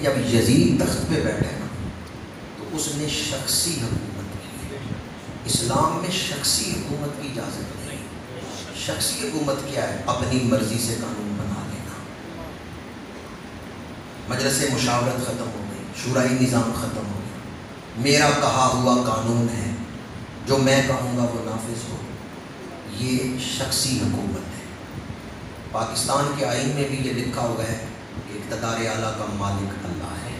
جب یزید تخت پہ بیٹھے نا تو اس نے شخصی حکومت کی. اسلام میں شخصی حکومت کی اجازت نہیں. شخصی حکومت کیا ہے؟ اپنی مرضی سے قانون بنا لینا. مجلس مشاورت ختم ہو گئی، شورائی نظام ختم ہو گیا. میرا کہا ہوا قانون ہے، جو میں کہوں گا وہ نافذ ہو. یہ شخصی حکومت ہے. پاکستان کے آئین میں بھی یہ لکھا ہوا ہے کہ اقتدار اعلیٰ کا مالک اللہ ہے،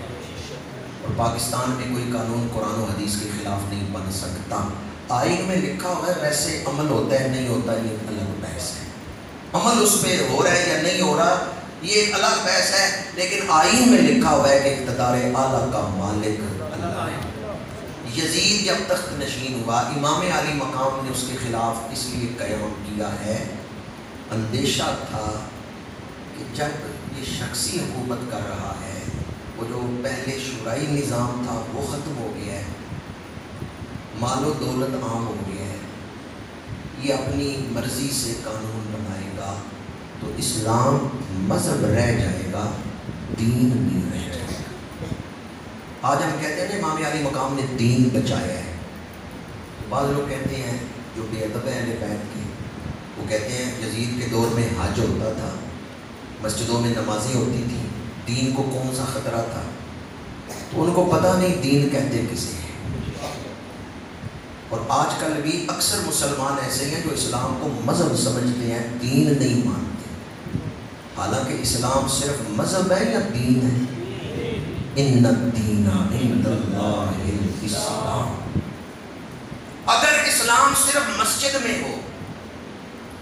اور پاکستان میں کوئی قانون قرآن و حدیث کے خلاف نہیں بن سکتا. آئین میں لکھا ہوا ہے، ویسے عمل ہوتا ہے نہیں ہوتا یہ الگ بحث ہے. عمل اس پہ ہو رہا ہے یا نہیں ہو رہا یہ ایک الگ بحث ہے، لیکن آئین میں لکھا ہوا ہے کہ اقتدار اعلیٰ کا مالک اللہ ہے. یزید جب تخت نشین ہوا، امام علی مقام نے اس کے خلاف اس لیے قیام کیا ہے، اندیشہ تھا کہ جب یہ شخصی حکومت کر رہا ہے، وہ جو پہلے شورائی نظام تھا وہ ختم ہو گیا ہے، مال و دولت عام ہو گیا ہے، یہ اپنی مرضی سے قانون بنائے گا تو اسلام مذہب رہ جائے گا، دین نہیں رہ جائے گا. آج ہم کہتے ہیں امام علی مقام نے دین بچایا ہے. بعض لوگ کہتے ہیں جو بے ادب ہیں اہل بیت کے، وہ کہتے ہیں یزید کے دور میں حج ہوتا تھا، مسجدوں میں نمازیں ہوتی تھی، دین کو کون سا خطرہ تھا؟ تو ان کو پتہ نہیں دین کہتے کسے ہیں. اور آج کل بھی اکثر مسلمان ایسے ہیں جو اسلام کو مذہب سمجھتے ہیں، دین نہیں مانتے، حالانکہ اسلام صرف مذہب ہے یا دین ہے؟ ان الدین عند اللہ الاسلام. اگر اسلام صرف مسجد میں ہو،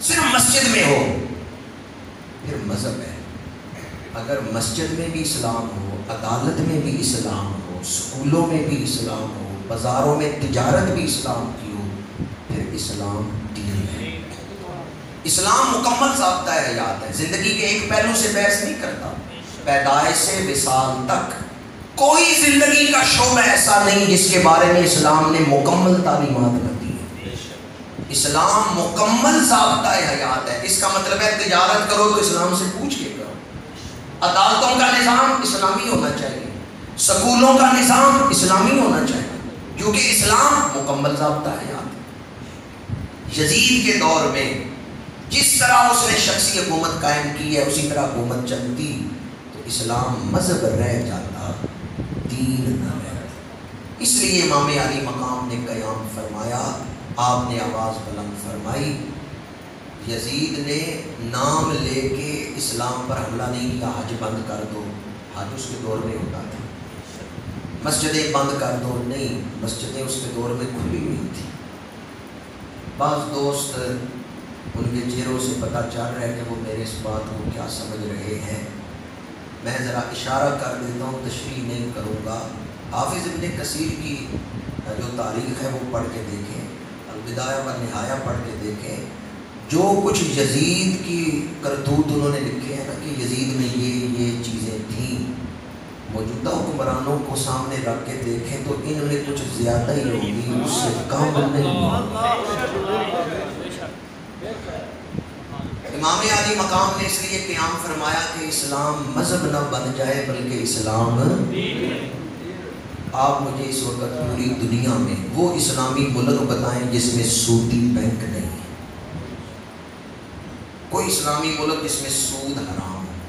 صرف مسجد میں ہو پھر مذہب ہے. اگر مسجد میں بھی اسلام ہو، عدالت میں بھی اسلام ہو، اسکولوں میں بھی اسلام ہو، بازاروں میں تجارت بھی اسلام کی ہو، پھر اسلام دین ہے. اسلام مکمل ضابطہ حیات ہے، زندگی کے ایک پہلو سے بحث نہیں کرتا. پیدائش سے وصال تک کوئی زندگی کا شعبہ ایسا نہیں جس کے بارے میں اسلام نے مکمل تعلیمات کر دی ہے. اسلام مکمل ضابطہ حیات ہے. اس کا مطلب ہے تجارت کرو تو اسلام سے پوچھ کے کرو. عدالتوں کا نظام اسلامی ہونا چاہیے، سکولوں کا نظام اسلامی ہونا چاہیے، کیونکہ اسلام مکمل ضابطہ حیات ہے. یزید کے دور میں جس طرح اس نے شخصی حکومت قائم کی ہے اسی طرح حکومت چلتی تو اسلام مذہب رہ جاتا، دین نہ رہتا. اس لیے امام علی مقام نے قیام فرمایا. آپ نے آواز بلند فرمائی. یزید نے نام لے کے اسلام پر حملہ نہیں کیا، حج بند کر دو، حج اس کے دور میں ہوتا تھا. مسجدیں بند کر دو، نہیں، مسجدیں اس کے دور میں کھلی ہوئی تھی. بعض دوست ان کے چہروں سے پتہ چل رہا ہے کہ وہ میرے اس بات کو کیا سمجھ رہے ہیں. میں ذرا اشارہ کر دیتا ہوں، تشریح نہیں کروں گا. حافظ ابن کثیر کی جو تاریخ ہے وہ پڑھ کے دیکھیں، البدایہ والنہایہ پڑھ کے دیکھیں. جو کچھ یزید کی کرتوت انہوں نے لکھے ہیں نا کہ یزید میں یہ چیزیں تھیں، موجودہ حکمرانوں کو سامنے رکھ کے دیکھیں تو ان میں کچھ زیادہ ہی ہوگی، اس سے کم نہیں ہوگا. امام علی مقام نے اس لیے قیام فرمایا کہ اسلام مذہب نہ بن جائے بلکہ اسلام. آپ مجھے اس وقت پوری دنیا میں وہ اسلامی ملک بتائیں جس میں سودی بینک نہیں ہے. کوئی اسلامی ملک جس میں سود حرام ہے.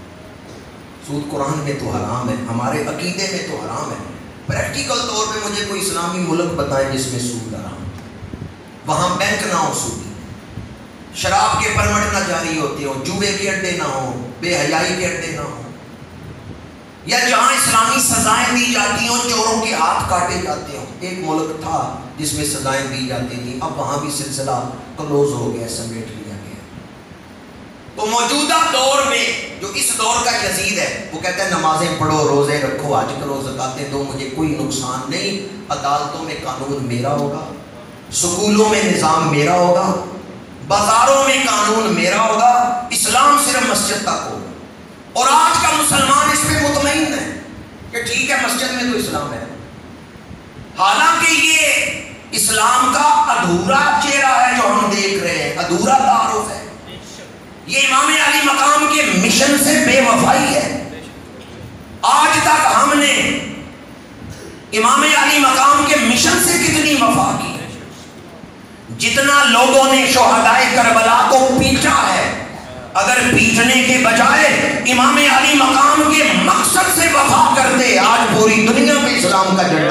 سود قرآن میں تو حرام ہے، ہمارے عقیدے میں تو حرام ہے. پریکٹیکل طور پہ مجھے کوئی اسلامی ملک بتائیں جس میں سود حرام ہے، وہاں بینک نہ ہو سودی، شراب کے پرمٹ نہ جاری ہوتے ہوں، جوئے کے اڈے نہ ہوں، بے حیائی کے اڈے نہ ہوں، یا جہاں اسلامی سزائیں دی جاتی ہوں، چوروں کے ہاتھ کاٹے جاتے ہوں. ایک ملک تھا جس میں سزائیں دی جاتی تھیں، اب وہاں بھی سلسلہ کلوز ہو گیا، سمیٹ لیا گیا. تو موجودہ دور میں جو اس دور کا یزید ہے وہ کہتا ہے نمازیں پڑھو، روزے رکھو، حج کرو، زکاتیں دو، مجھے کوئی نقصان نہیں. عدالتوں میں قانون میرا ہوگا، سکولوں میں نظام میرا ہوگا، بازاروں میں قانون میرا ہوگا، اسلام صرف مسجد تک ہوگا. اور آج کا مسلمان اس پہ مطمئن ہے کہ ٹھیک ہے مسجد میں تو اسلام ہے، حالانکہ یہ اسلام کا ادھورا چہرہ ہے جو ہم دیکھ رہے ہیں، ادھورا تعارف ہے. یہ امام علی مقام کے مشن سے بے وفائی ہے. آج تک ہم نے امام علی مقام کے مشن سے کتنی وفا کی. جتنا لوگوں نے شہدائے کربلا کو پیٹا ہے، اگر پیٹنے کے بجائے امام علی مقام کے مقصد سے وفا کرتے، آج پوری دنیا میں اسلام کا جھنڈا